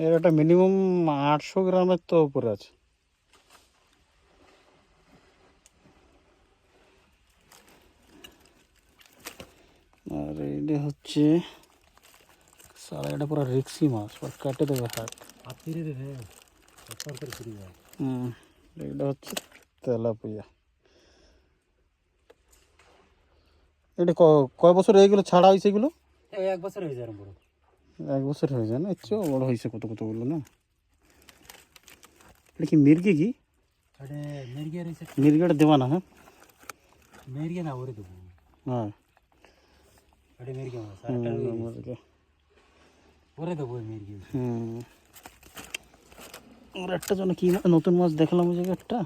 এর একটা মিনিমাম 800 গ্রামের তো উপরে আছে। আর এইটা হচ্ছে সারা, এটা পুরো রিক্সি মাছ, কেটে দেবে হাত। এটা হচ্ছে তেলাপিয়া। এটা কয় বছর এইগুলো ছাড়া হয়েছে? এগুলো 1 বছর হয়ে যায়। 1 বছর হয়ে যায় না? এর চেয়েও বড় হয়েছে কতগুলো না? এটা কি মির্গি? কি মির্গিটা দেবা না? হ্যাঁ, মেরিয়ে না ওরে দেবো। হ্যাঁ, মেরিয়ে ওরে দেবো মেরিয়ে। ওর একটা জন্য কি নতুন মাছ দেখলাম ওই জায়গায় একটা।